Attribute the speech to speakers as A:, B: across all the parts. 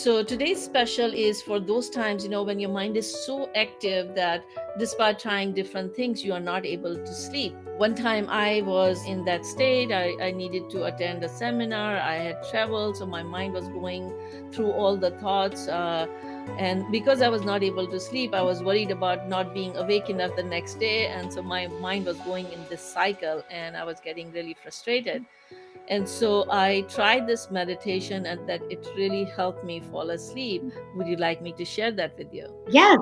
A: So today's special is for those times, when your mind is so active that despite trying different things, you are not able to sleep. One time I was in that state. I needed to attend a seminar. I had traveled, so my mind was going through all the thoughts. And because I was not able to sleep, I was worried about not being awake enough the next day. And so my mind was going in this cycle, and I was getting really frustrated. And so I tried this meditation, and that it really helped me fall asleep. Would you like me to share that with you?
B: Yes.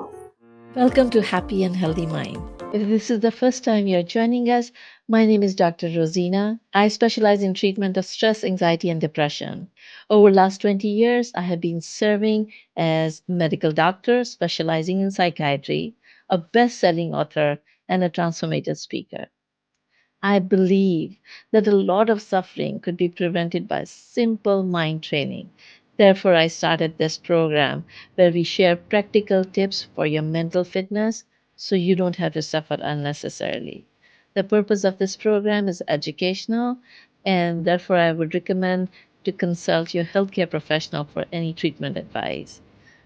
A: Welcome to Happy and Healthy Mind. If this is the first time you're joining us, my name is Dr. Rosina. I specialize in treatment of stress, anxiety, and depression. Over the last 20 years, I have been serving as medical doctor specializing in psychiatry, a best-selling author, and a transformative speaker. I believe that a lot of suffering could be prevented by simple mind training. Therefore, I started this program where we share practical tips for your mental fitness so you don't have to suffer unnecessarily. The purpose of this program is educational, and therefore, I would recommend to consult your healthcare professional for any treatment advice.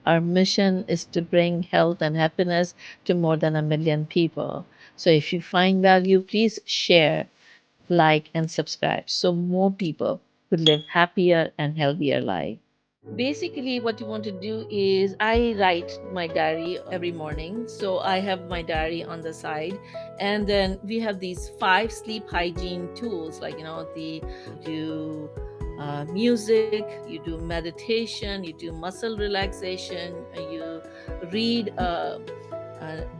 A: Our mission is to bring health and happiness to more than 1 million people. So if you find value, please share, like, and subscribe so more people could live happier and healthier life. Basically, what you want to do is I write my diary every morning. So I have my diary on the side, and then we have these 5 sleep hygiene tools, like do music, you do meditation, you do muscle relaxation, you read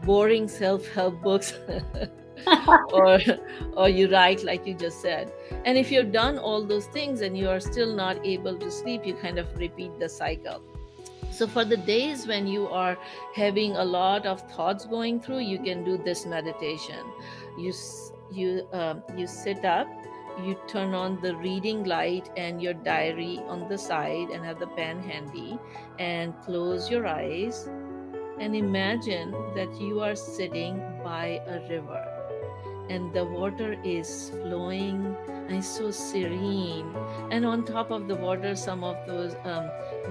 A: boring self-help books, or or you write like you just said. And if you've done all those things and you are still not able to sleep, you kind of repeat the cycle. So for the days when you are having a lot of thoughts going through, you can do this meditation. You sit up, you turn on the reading light and your diary on the side, and have the pen handy, and close your eyes and imagine that you are sitting by a river, and the water is flowing and it's so serene. And on top of the water, some of those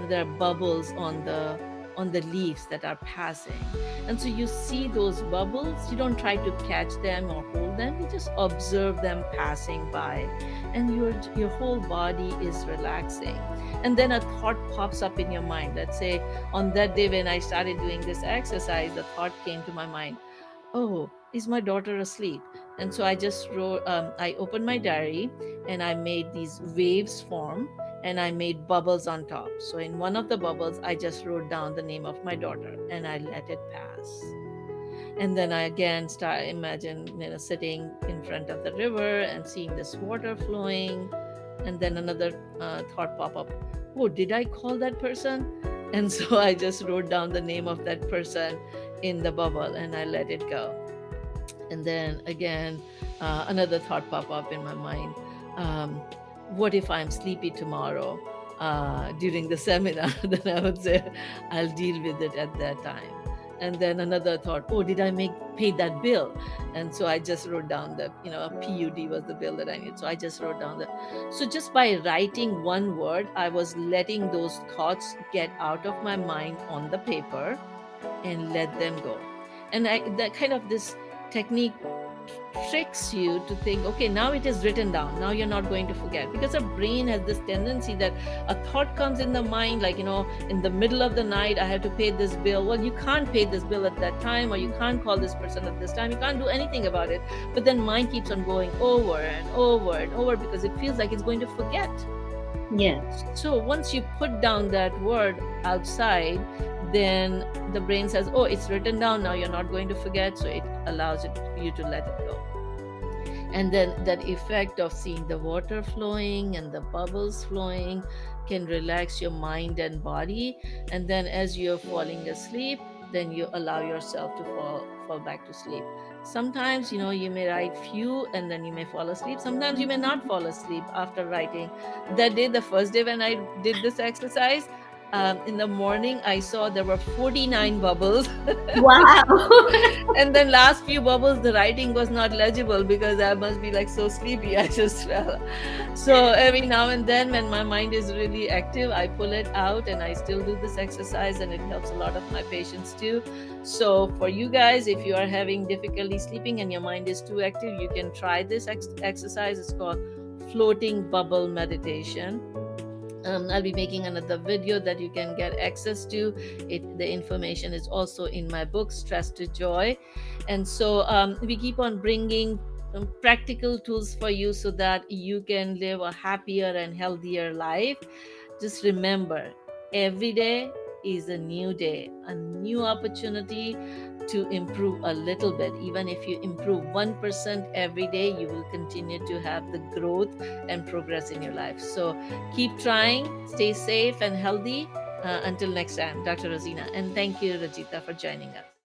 A: there are bubbles on the leaves that are passing. And so you see those bubbles, you don't try to catch them or hold them, you just observe them passing by, and your whole body is relaxing. And then a thought pops up in your mind. Let's say on that day when I started doing this exercise, the thought came to my mind, oh, is my daughter asleep? And so I just wrote, I opened my diary and I made these waves form, and I made bubbles on top. So in one of the bubbles, I just wrote down the name of my daughter and I let it pass. And then I again start imagine, sitting in front of the river and seeing this water flowing. And then another thought pop up. Oh, did I call that person? And so I just wrote down the name of that person in the bubble and I let it go. And then again, another thought pop up in my mind. Um, what if I'm sleepy tomorrow during the seminar? Then I would say I'll deal with it at that time. And then another thought, oh, did I make pay that bill? And so I just wrote down the, a PUD was the bill that I need. So I just wrote down the. So just by writing one word, I was letting those thoughts get out of my mind on the paper and let them go. And that kind of this technique tricks you to think, okay, now it is written down, now you're not going to forget, because our brain has this tendency that a thought comes in the mind, like, in the middle of the night, I have to pay this bill. Well, you can't pay this bill at that time, or you can't call this person at this time, you can't do anything about it. But then mind keeps on going over and over and over because it feels like it's going to forget.
B: Yes.
A: So once you put down that word outside, then the brain says, oh, it's written down, now you're not going to forget. So it allows you to let it go. And then that effect of seeing the water flowing and the bubbles flowing can relax your mind and body. And then as you're falling asleep, then you allow yourself to fall back to sleep. Sometimes, you may write few and then you may fall asleep. Sometimes you may not fall asleep after writing. That day, the first day when I did this exercise, In the morning, I saw there were 49 bubbles.
B: Wow.
A: And then last few bubbles, the writing was not legible because I must be like so sleepy. I just fell. So every now and then, when my mind is really active, I pull it out and I still do this exercise, and it helps a lot of my patients too. So for you guys, if you are having difficulty sleeping and your mind is too active, you can try this exercise. It's called floating bubble meditation. I'll be making another video that you can get access to it. The information is also in my book, Stress to Joy. And so we keep on bringing practical tools for you so that you can live a happier and healthier life. Just remember, every day is a new day, a new opportunity to improve a little bit. Even if you improve 1% every day, you will continue to have the growth and progress in your life. So keep trying, stay safe and healthy. Until next time, Dr. Rosina. And thank you, Rajita, for joining us.